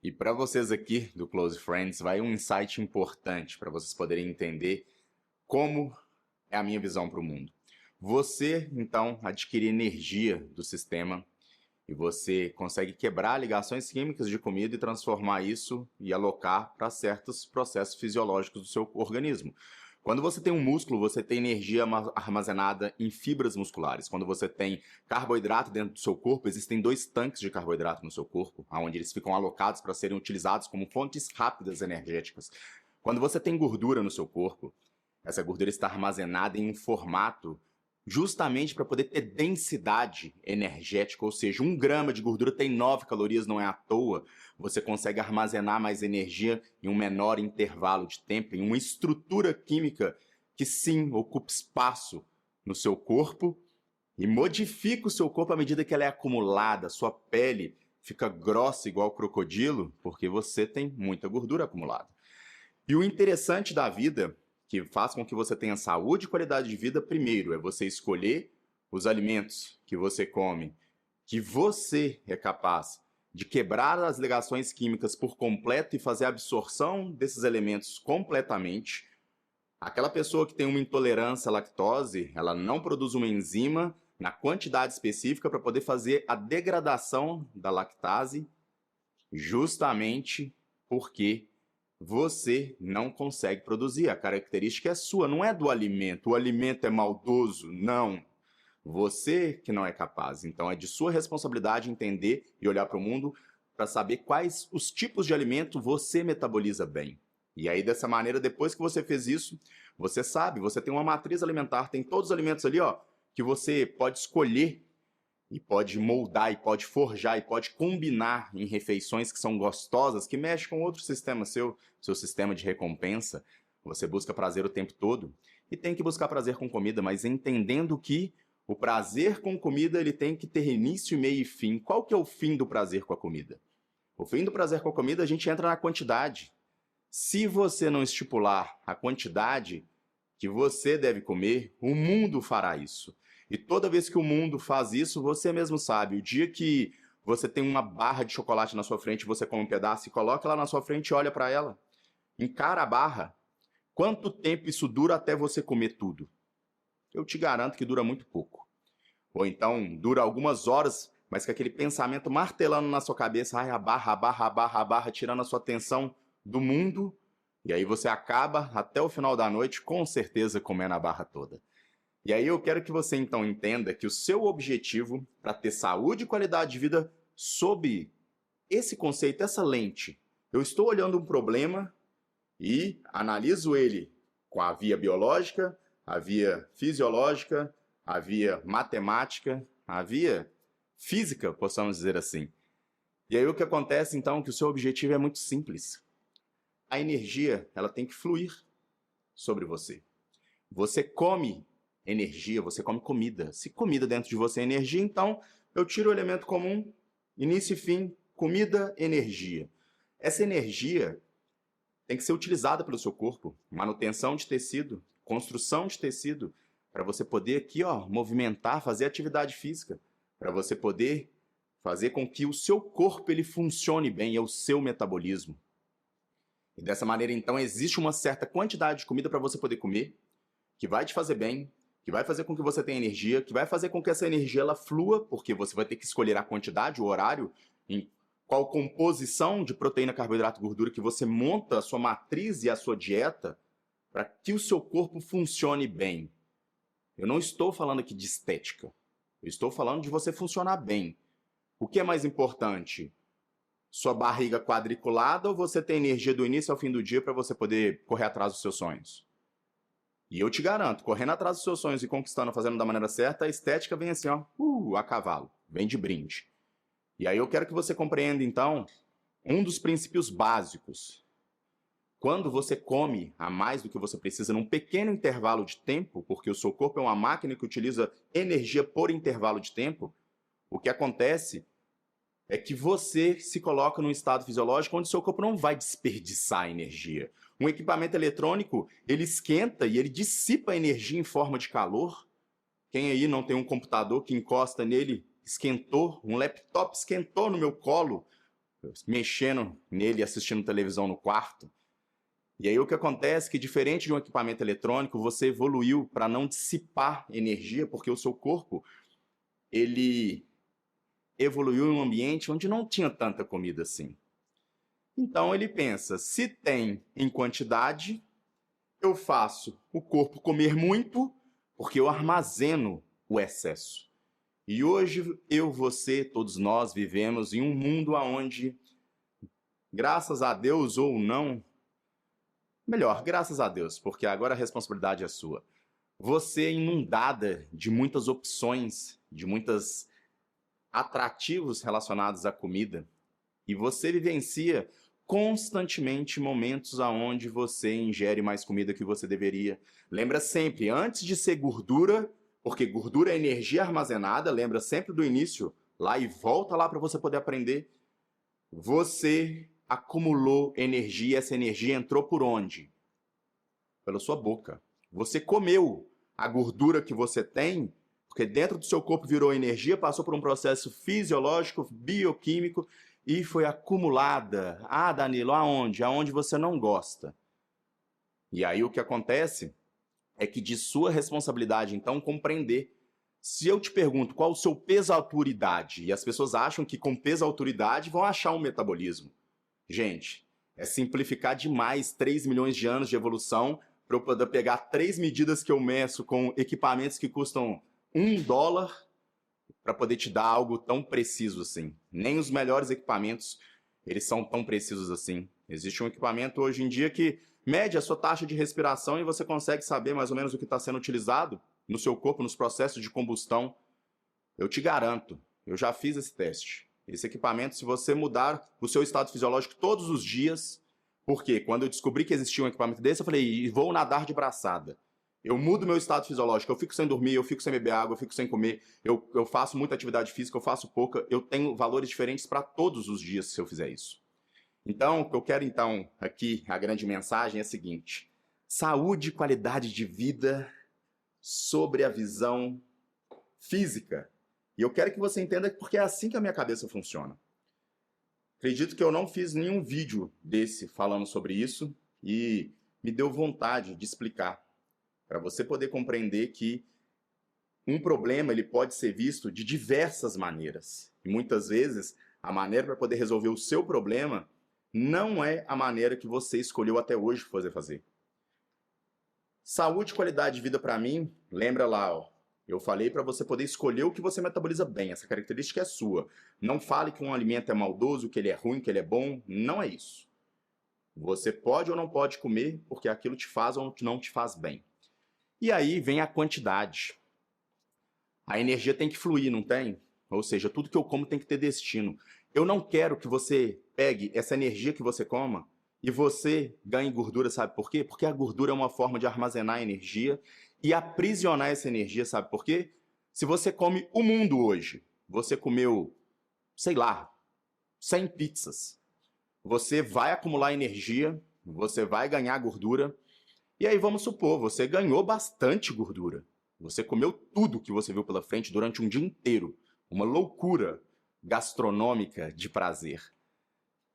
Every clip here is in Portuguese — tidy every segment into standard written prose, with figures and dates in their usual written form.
E para vocês aqui do Close Friends, vai um insight importante para vocês poderem entender como é a minha visão para o mundo. Você, então, adquire energia do sistema e você consegue quebrar ligações químicas de comida e transformar isso e alocar para certos processos fisiológicos do seu organismo. Quando você tem um músculo, você tem energia armazenada em fibras musculares. Quando você tem carboidrato dentro do seu corpo, existem 2 tanques de carboidrato no seu corpo, onde eles ficam alocados para serem utilizados como fontes rápidas energéticas. Quando você tem gordura no seu corpo, essa gordura está armazenada em um formato justamente para poder ter densidade energética, ou seja, 1 grama de gordura tem 9 calorias, não é à toa. Você consegue armazenar mais energia em um menor intervalo de tempo, em uma estrutura química que sim, ocupa espaço no seu corpo e modifica o seu corpo à medida que ela é acumulada. Sua pele fica grossa igual crocodilo, porque você tem muita gordura acumulada. E o interessante da vida, que faz com que você tenha saúde e qualidade de vida, primeiro, é você escolher os alimentos que você come, que você é capaz de quebrar as ligações químicas por completo e fazer a absorção desses elementos completamente. Aquela pessoa que tem uma intolerância à lactose, ela não produz uma enzima na quantidade específica para poder fazer a degradação da lactase, justamente porque você não consegue produzir. A característica é sua, não é do alimento. O alimento é maldoso, não. Você que não é capaz. Então é de sua responsabilidade entender e olhar para o mundo para saber quais os tipos de alimento você metaboliza bem. E aí, dessa maneira, depois que você fez isso, você sabe, você tem uma matriz alimentar, tem todos os alimentos ali, ó, que você pode escolher e pode moldar, e pode forjar, e pode combinar em refeições que são gostosas, que mexem com outro sistema seu sistema de recompensa. Você busca prazer o tempo todo e tem que buscar prazer com comida, mas entendendo que o prazer com comida ele tem que ter início, meio e fim. Qual que é o fim do prazer com a comida? O fim do prazer com a comida, a gente entra na quantidade. Se você não estipular a quantidade que você deve comer, o mundo fará isso. E toda vez que o mundo faz isso, você mesmo sabe. O dia que você tem uma barra de chocolate na sua frente, você come um pedaço e coloca ela na sua frente e olha para ela. Encara a barra. Quanto tempo isso dura até você comer tudo? Eu te garanto que dura muito pouco. Ou então, dura algumas horas, mas com aquele pensamento martelando na sua cabeça, ai, a barra, a barra, a barra, a barra, tirando a sua atenção do mundo. E aí você acaba, até o final da noite, com certeza comendo a barra toda. E aí eu quero que você então entenda que o seu objetivo para ter saúde e qualidade de vida sob esse conceito, essa lente, eu estou olhando um problema e analiso ele com a via biológica, a via fisiológica, a via matemática, a via física, possamos dizer assim. E aí o que acontece então é que o seu objetivo é muito simples. A energia, ela tem que fluir sobre você. Você come energia, você come comida. Se comida dentro de você é energia, então eu tiro o elemento comum, início e fim, comida, energia. Essa energia tem que ser utilizada pelo seu corpo, manutenção de tecido, construção de tecido, para você poder aqui, ó, movimentar, fazer atividade física, para você poder fazer com que o seu corpo ele funcione bem, é o seu metabolismo. E dessa maneira, então, existe uma certa quantidade de comida para você poder comer, que vai te fazer bem, que vai fazer com que você tenha energia, que vai fazer com que essa energia ela flua, porque você vai ter que escolher a quantidade, o horário, em qual composição de proteína, carboidrato e gordura que você monta a sua matriz e a sua dieta para que o seu corpo funcione bem. Eu não estou falando aqui de estética, eu estou falando de você funcionar bem. O que é mais importante? Sua barriga quadriculada ou você tem energia do início ao fim do dia para você poder correr atrás dos seus sonhos? E eu te garanto, correndo atrás dos seus sonhos e conquistando, fazendo da maneira certa, a estética vem assim, ó, a cavalo, vem de brinde. E aí eu quero que você compreenda, então, um dos princípios básicos. Quando você come a mais do que você precisa num pequeno intervalo de tempo, porque o seu corpo é uma máquina que utiliza energia por intervalo de tempo, o que acontece é que você se coloca num estado fisiológico onde seu corpo não vai desperdiçar energia. Um equipamento eletrônico, ele esquenta e ele dissipa energia em forma de calor. Quem aí não tem um computador que encosta nele, esquentou, um laptop esquentou no meu colo, mexendo nele, assistindo televisão no quarto. E aí o que acontece é que, diferente de um equipamento eletrônico, você evoluiu para não dissipar energia, porque o seu corpo, ele evoluiu em um ambiente onde não tinha tanta comida assim. Então ele pensa, se tem em quantidade, eu faço o corpo comer muito, porque eu armazeno o excesso. E hoje eu, você, todos nós vivemos em um mundo onde, graças a Deus ou não, melhor, graças a Deus, porque agora a responsabilidade é sua. Você é inundada de muitas opções, de muitos atrativos relacionados à comida, e você vivencia constantemente momentos onde você ingere mais comida que você deveria. Lembra sempre, antes de ser gordura, porque gordura é energia armazenada, lembra sempre do início, lá e volta lá para você poder aprender. Você acumulou energia, e essa energia entrou por onde? Pela sua boca. Você comeu a gordura que você tem, porque dentro do seu corpo virou energia, passou por um processo fisiológico, bioquímico, e foi acumulada. Ah, Danilo, aonde? Aonde você não gosta. E aí o que acontece é que de sua responsabilidade, então, compreender. Se eu te pergunto qual o seu peso, altura e idade, e as pessoas acham que com peso, altura e idade vão achar um metabolismo. Gente, é simplificar demais 3 milhões de anos de evolução para eu poder pegar 3 medidas que eu meço com equipamentos que custam $1 para poder te dar algo tão preciso assim. Nem os melhores equipamentos, eles são tão precisos assim. Existe um equipamento hoje em dia que mede a sua taxa de respiração e você consegue saber mais ou menos o que está sendo utilizado no seu corpo, nos processos de combustão. Eu te garanto, eu já fiz esse teste. Esse equipamento, se você mudar o seu estado fisiológico todos os dias, porque quando eu descobri que existia um equipamento desse, eu falei, vou nadar de braçada. Eu mudo meu estado fisiológico, eu fico sem dormir, eu fico sem beber água, eu fico sem comer, eu faço muita atividade física, eu faço pouca, eu tenho valores diferentes para todos os dias se eu fizer isso. Então, o que eu quero então aqui, a grande mensagem é a seguinte: saúde e qualidade de vida sobre a visão física. E eu quero que você entenda porque é assim que a minha cabeça funciona. Acredito que eu não fiz nenhum vídeo desse falando sobre isso e me deu vontade de explicar para você poder compreender que um problema ele pode ser visto de diversas maneiras. E muitas vezes a maneira para poder resolver o seu problema não é a maneira que você escolheu até hoje fazer. Saúde e qualidade de vida para mim, lembra lá, ó, eu falei para você poder escolher o que você metaboliza bem, essa característica é sua. Não fale que um alimento é maldoso, que ele é ruim, que ele é bom, não é isso. Você pode ou não pode comer porque aquilo te faz ou não te faz bem. E aí vem a quantidade. A energia tem que fluir, não tem? Ou seja, tudo que eu como tem que ter destino. Eu não quero que você pegue essa energia que você coma e você ganhe gordura, sabe por quê? Porque a gordura é uma forma de armazenar energia e aprisionar essa energia, sabe por quê? Se você come o mundo hoje, você comeu, sei lá, 100 pizzas, você vai acumular energia, você vai ganhar gordura, e aí vamos supor, você ganhou bastante gordura. Você comeu tudo que você viu pela frente durante um dia inteiro. Uma loucura gastronômica de prazer.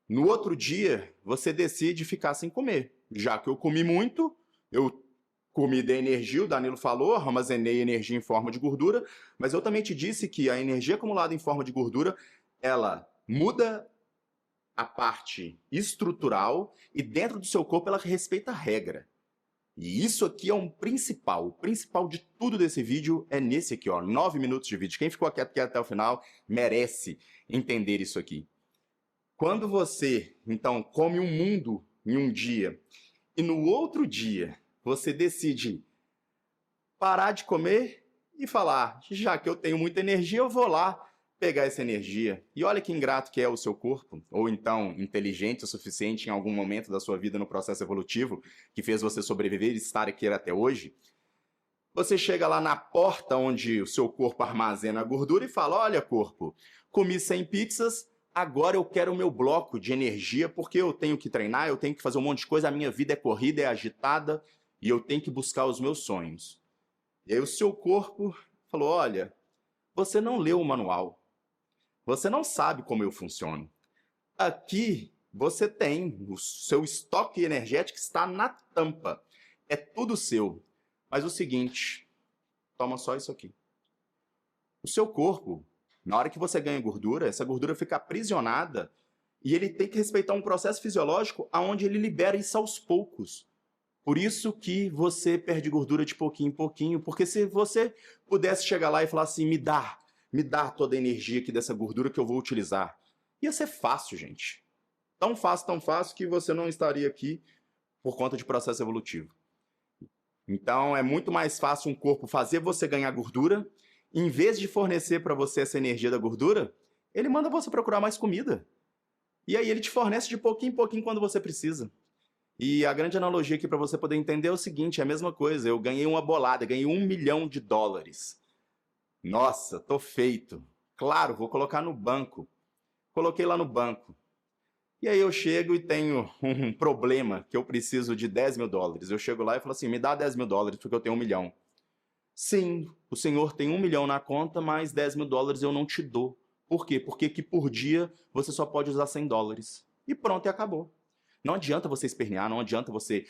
No outro dia, você decide ficar sem comer. Já que eu comi muito, eu comi da energia, o Danilo falou, armazenei energia em forma de gordura, mas eu também te disse que a energia acumulada em forma de gordura, ela muda a parte estrutural e dentro do seu corpo ela respeita a regra. E isso aqui é o principal de tudo desse vídeo é nesse aqui, ó, 9 minutos de vídeo. Quem ficou aqui até o final merece entender isso aqui. Quando você, então, come um mundo em um dia e no outro dia você decide parar de comer e falar, já que eu tenho muita energia, eu vou lá pegar essa energia. E olha que ingrato que é o seu corpo, ou então inteligente o suficiente em algum momento da sua vida no processo evolutivo, que fez você sobreviver e estar aqui até hoje. Você chega lá na porta onde o seu corpo armazena a gordura e fala, olha corpo, comi 100 pizzas, agora eu quero o meu bloco de energia porque eu tenho que treinar, eu tenho que fazer um monte de coisa, a minha vida é corrida, é agitada e eu tenho que buscar os meus sonhos. E aí o seu corpo falou, olha, você não leu o manual. Você não sabe como eu funciono. Aqui você tem o seu estoque energético está na tampa. É tudo seu. Mas o seguinte, toma só isso aqui. O seu corpo, na hora que você ganha gordura, essa gordura fica aprisionada e ele tem que respeitar um processo fisiológico onde ele libera isso aos poucos. Por isso que você perde gordura de pouquinho em pouquinho, porque se você pudesse chegar lá e falar assim, me dá toda a energia aqui dessa gordura que eu vou utilizar, ia ser fácil, gente. Tão fácil que você não estaria aqui por conta de processo evolutivo. Então é muito mais fácil um corpo fazer você ganhar gordura, em vez de fornecer para você essa energia da gordura, ele manda você procurar mais comida. E aí ele te fornece de pouquinho em pouquinho quando você precisa. E a grande analogia aqui para você poder entender é o seguinte, é a mesma coisa, eu ganhei uma bolada, ganhei $1 milhão. Nossa, tô feito. Claro, vou colocar no banco. Coloquei lá no banco. E aí eu chego e tenho um problema que eu preciso de $10 mil. Eu chego lá e falo assim, me dá $10 mil porque eu tenho $1 milhão. Sim, o senhor tem $1 milhão na conta, mas $10 mil eu não te dou. Por quê? Porque que por dia você só pode usar $100. E pronto, e acabou. Não adianta você espernear, não adianta você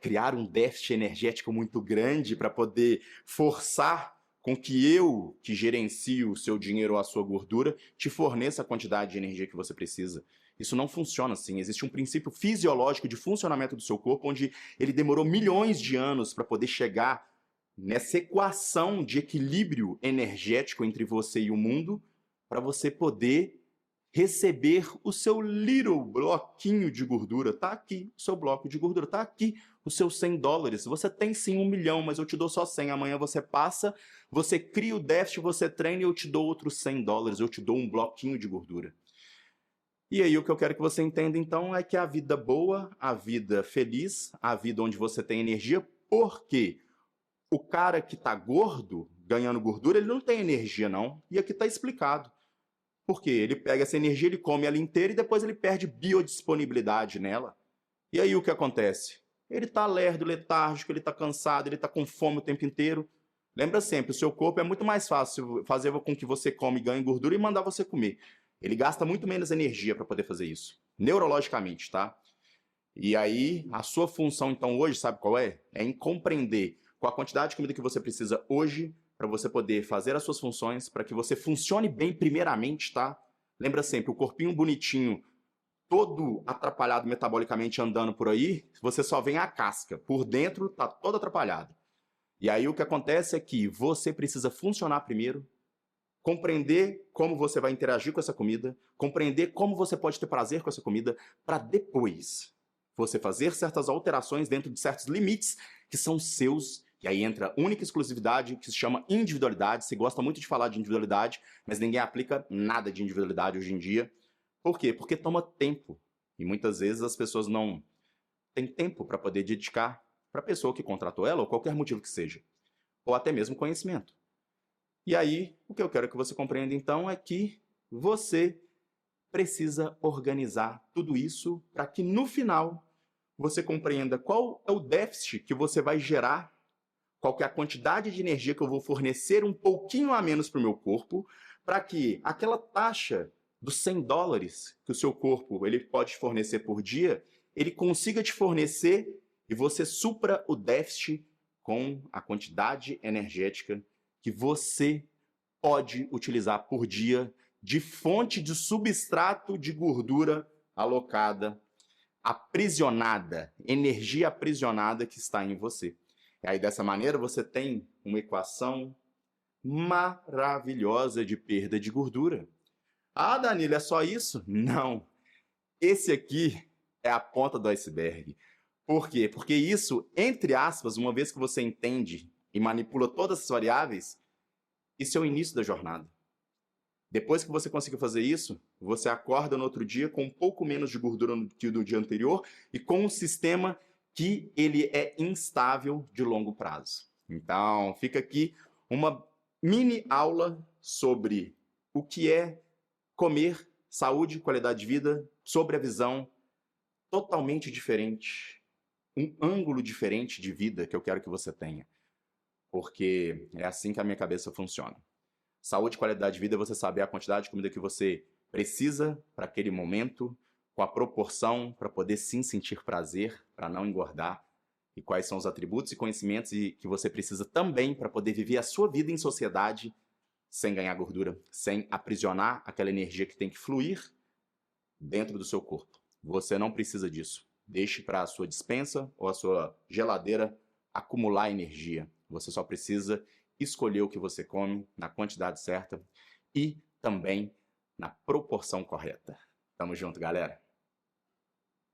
criar um déficit energético muito grande para poder forçar com que eu, que gerencio o seu dinheiro ou a sua gordura, te forneça a quantidade de energia que você precisa. Isso não funciona assim. Existe um princípio fisiológico de funcionamento do seu corpo onde ele demorou milhões de anos para poder chegar nessa equação de equilíbrio energético entre você e o mundo para você poder receber o seu little bloquinho de gordura. Tá aqui o seu bloco de gordura, tá aqui os seus $100. Você tem sim $1 milhão, mas eu te dou só 100. Amanhã você passa, você cria o déficit, você treina e eu te dou outros $100. Eu te dou um bloquinho de gordura. E aí o que eu quero que você entenda então é que a vida boa, a vida feliz, a vida onde você tem energia, porque o cara que tá gordo, ganhando gordura, ele não tem energia não. E aqui tá explicado. Porque ele pega essa energia, ele come ela inteira e depois ele perde biodisponibilidade nela. E aí o que acontece? Ele está lerdo, letárgico, ele está cansado, ele está com fome o tempo inteiro. Lembra sempre, o seu corpo é muito mais fácil fazer com que você come e ganhe gordura e mandar você comer. Ele gasta muito menos energia para poder fazer isso. Neurologicamente, tá? E aí, a sua função então hoje, sabe qual é? É em compreender com a quantidade de comida que você precisa hoje para você poder fazer as suas funções, para que você funcione bem primeiramente, tá? Lembra sempre, o corpinho bonitinho, todo atrapalhado metabolicamente andando por aí, você só vê a casca. Por dentro tá todo atrapalhado. E aí o que acontece é que você precisa funcionar primeiro, compreender como você vai interagir com essa comida, compreender como você pode ter prazer com essa comida, para depois você fazer certas alterações dentro de certos limites que são seus. E aí entra única exclusividade, que se chama individualidade. Você gosta muito de falar de individualidade, mas ninguém aplica nada de individualidade hoje em dia. Por quê? Porque toma tempo. E muitas vezes as pessoas não têm tempo para poder dedicar para a pessoa que contratou ela, ou qualquer motivo que seja. Ou até mesmo conhecimento. E aí, o que eu quero que você compreenda então é que você precisa organizar tudo isso para que no final você compreenda qual é o déficit que você vai gerar, qual que é a quantidade de energia que eu vou fornecer um pouquinho a menos para o meu corpo, para que aquela taxa dos $100 que o seu corpo ele pode fornecer por dia, ele consiga te fornecer e você supra o déficit com a quantidade energética que você pode utilizar por dia de fonte de substrato de gordura alocada, aprisionada, energia aprisionada que está em você. E aí, dessa maneira, você tem uma equação maravilhosa de perda de gordura. Ah, Danilo, é só isso? Não. Esse aqui é a ponta do iceberg. Por quê? Porque isso, entre aspas, uma vez que você entende e manipula todas as variáveis, isso é o início da jornada. Depois que você conseguir fazer isso, você acorda no outro dia com um pouco menos de gordura que do dia anterior e com um sistema que ele é instável de longo prazo. Então, fica aqui uma mini aula sobre o que é comer, saúde, qualidade de vida, sobre a visão totalmente diferente, um ângulo diferente de vida que eu quero que você tenha. Porque é assim que a minha cabeça funciona. Saúde e qualidade de vida é você saber a quantidade de comida que você precisa para aquele momento, com a proporção para poder sim sentir prazer, para não engordar, e quais são os atributos e conhecimentos que você precisa também para poder viver a sua vida em sociedade sem ganhar gordura, sem aprisionar aquela energia que tem que fluir dentro do seu corpo. Você não precisa disso. Deixe para a sua despensa ou a sua geladeira acumular energia. Você só precisa escolher o que você come na quantidade certa e também na proporção correta. Tamo junto, galera!